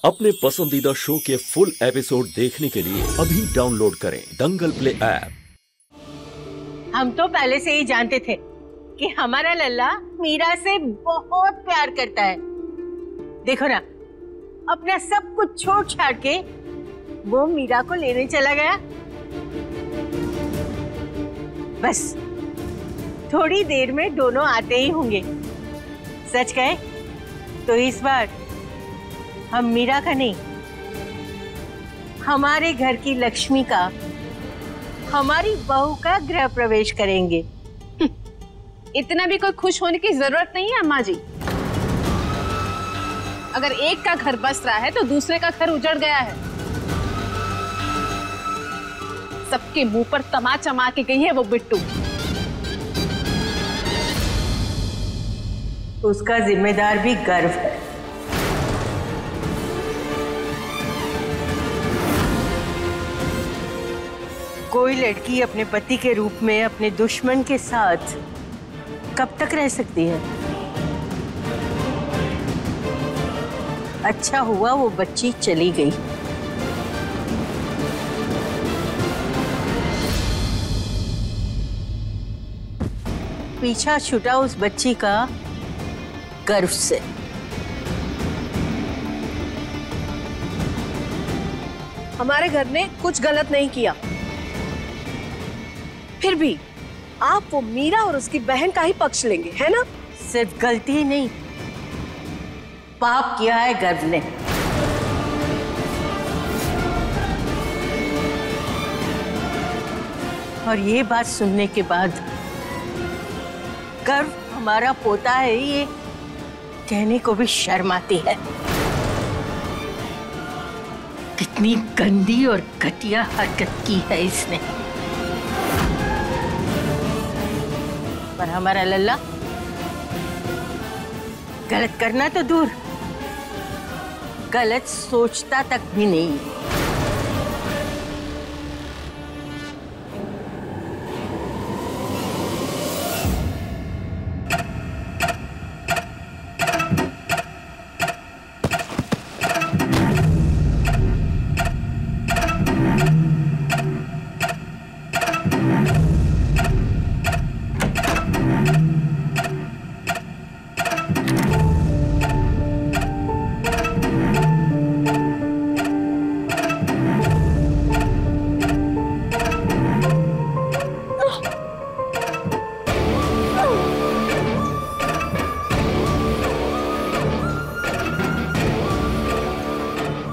अपने पसंदीदा शो के फुल एपिसोड देखने के लिए अभी डाउनलोड करें दंगल प्ले ऐप। हम तो पहले से ही जानते थे कि हमारा लल्ला मीरा से बहुत प्यार करता है। देखो ना, अपना सब कुछ छोड़ छाड़ के वो मीरा को लेने चला गया। बस थोड़ी देर में दोनों आते ही होंगे। सच कहे तो इस बार हम मीरा का नहीं, हमारे घर की लक्ष्मी का, हमारी बहू का गृह प्रवेश करेंगे। इतना भी कोई खुश होने की जरूरत नहीं है अम्मा जी। अगर एक का घर बस रहा है तो दूसरे का घर उजड़ गया है। सबके मुंह पर तमाचा मार के गई है वो बिट्टू। उसका जिम्मेदार भी गर्व है। कोई लड़की अपने पति के रूप में अपने दुश्मन के साथ कब तक रह सकती है? अच्छा हुआ वो बच्ची चली गई। पीछा छूटा उस बच्ची का गर्व से। हमारे घर ने कुछ गलत नहीं किया, फिर भी आप वो मीरा और उसकी बहन का ही पक्ष लेंगे, है ना? सिर्फ गलती ही नहीं, पाप किया है गर्व ने। और ये बात सुनने के बाद गर्व हमारा पोता है, ये कहने को भी शर्म आती है। कितनी गंदी और घटिया हरकत की है इसने। पर हमारा लल्ला गलत करना तो दूर, गलत सोचता तक भी नहीं।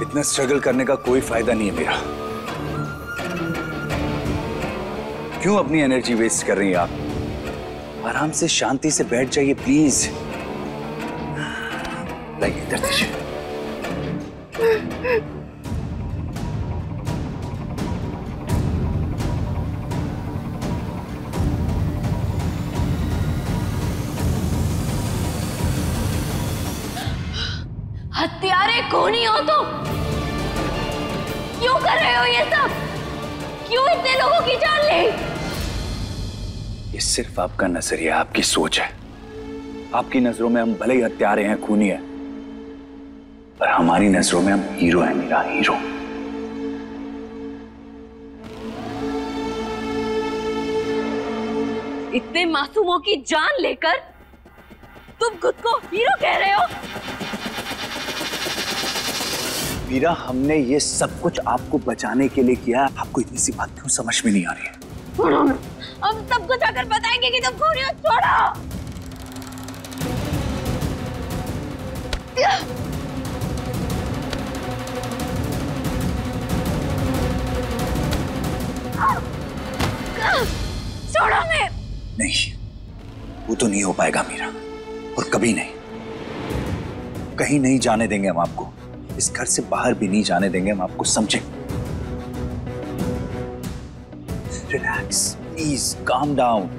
इतना स्ट्रगल करने का कोई फायदा नहीं है मेरा। क्यों अपनी एनर्जी वेस्ट कर रही हैं आप? आराम से शांति से बैठ जाइए प्लीज। लाइक इधर दीजिए। हत्यारे खूनी हो तो क्यों कर रहे हो ये सब? क्यों इतने लोगों की जान ली? ये सिर्फ आपका नजरिया, आपकी सोच है। आपकी नजरों में हम भले ही हत्यारे हैं, खूनी है, पर हमारी नजरों में हम हीरो हैं, मेरा हीरो। इतने मासूमों की जान लेकर तुम खुद को हीरो कह रहे हो? मीरा, हमने ये सब कुछ आपको बचाने के लिए किया। आपको इतनी सी बात क्यों समझ में नहीं आ रही है? हम सब कुछ आकर बताएंगे कि तुम खूनी हो। छोड़ो। छोड़ो मैं। नहीं, वो तो नहीं हो पाएगा मीरा, और कभी नहीं। कहीं नहीं जाने देंगे हम आपको। इस घर से बाहर भी नहीं जाने देंगे हम आपको, समझे? Relax please, calm down.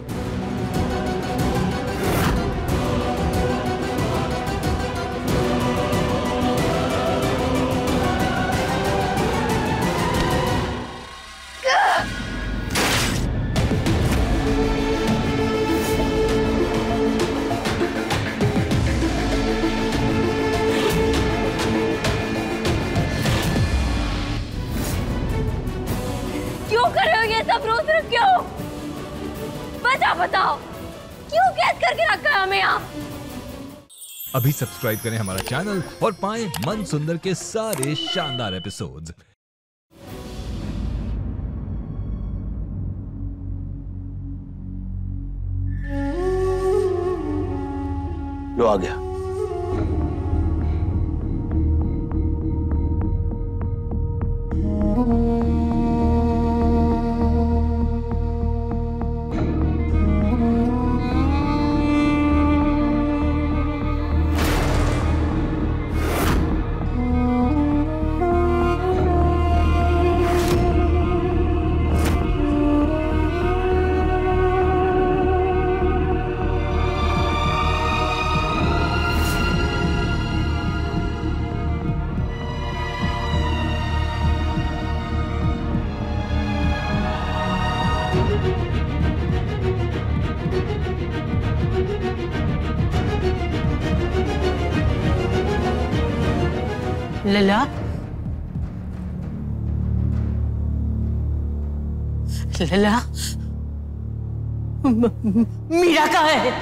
क्यों? वजह बताओ, क्यों कैद करके रखा है हमें यहाँ? अभी सब्सक्राइब करें हमारा चैनल और पाएं मन सुंदर के सारे शानदार एपिसोड्स। लो आ गया। लला, लला, मीरा कहाँ है?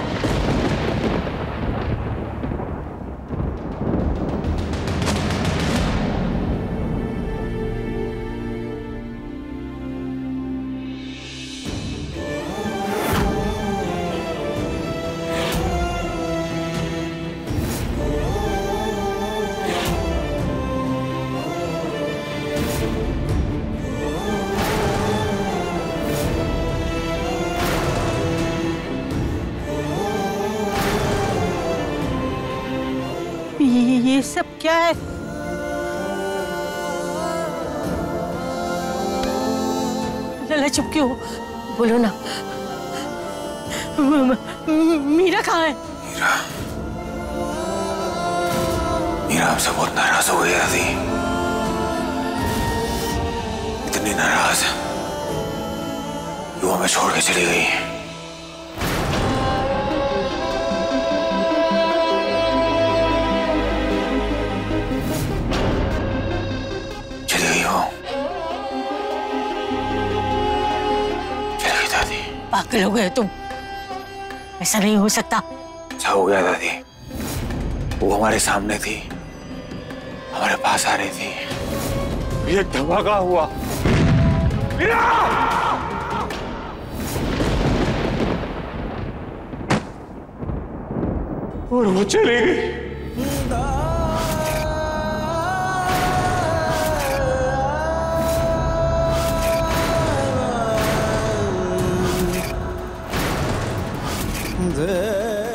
ये सब क्या है? लला चुप क्यों? बोलो ना। मीरा कहाँ है? मीरा हमसे बहुत नाराज हो गई थी, इतनी नाराज वो हमें छोड़ के चली गई। पागल हो गए तुम, ऐसा नहीं हो सकता। क्या हो गया दादी? वो हमारे सामने थी, हमारे पास आ रही थी, ये धमाका हुआ। मीरा! और वो चली गई।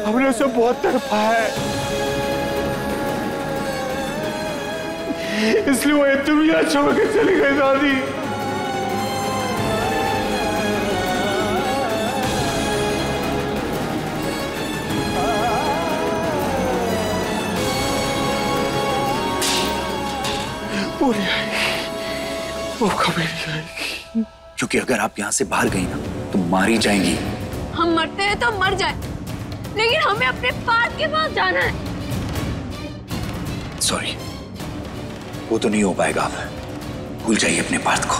हमने उसे बहुत तड़पा है, इसलिए वो दुनिया छोड़ के चली गई दादी। वो नहीं आएगी, वो कभी नहीं आएगी। क्योंकि अगर आप यहाँ से बाहर गई ना तो मारी जाएंगी। हम मरते हैं तो मर जाए, लेकिन हमें अपने पार्थ के पास जाना है। सॉरी, वो तो नहीं हो पाएगा। आप भूल जाइए अपने पार्थ को,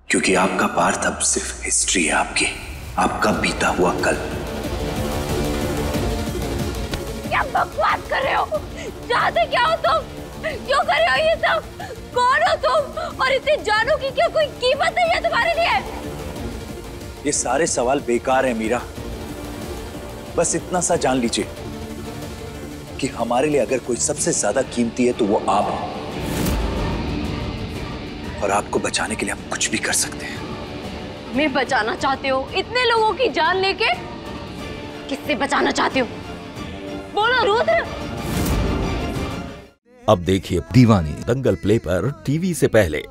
क्योंकि आपका पार्थ अब सिर्फ हिस्ट्री है आपकी, आपका बीता हुआ कल। क्या बकवास कर रहे हो? चाहते क्या हो तुम? क्यों कर रहे हो ये सब? कौन हो तुम? और इतने जानों की क्या कोई कीमत नहीं है तुम्हारे लिए? ये सारे सवाल बेकार है मीरा, बस इतना सा जान लीजिए कि हमारे लिए अगर कोई सबसे ज्यादा कीमती है तो वो आप हो, और आपको बचाने के लिए हम कुछ भी कर सकते हैं। मैं बचाना चाहते हो? इतने लोगों की जान लेके किससे बचाना चाहते हो? बोलो रुद्र। अब देखिए दीवानी दंगल प्ले पर टीवी से पहले।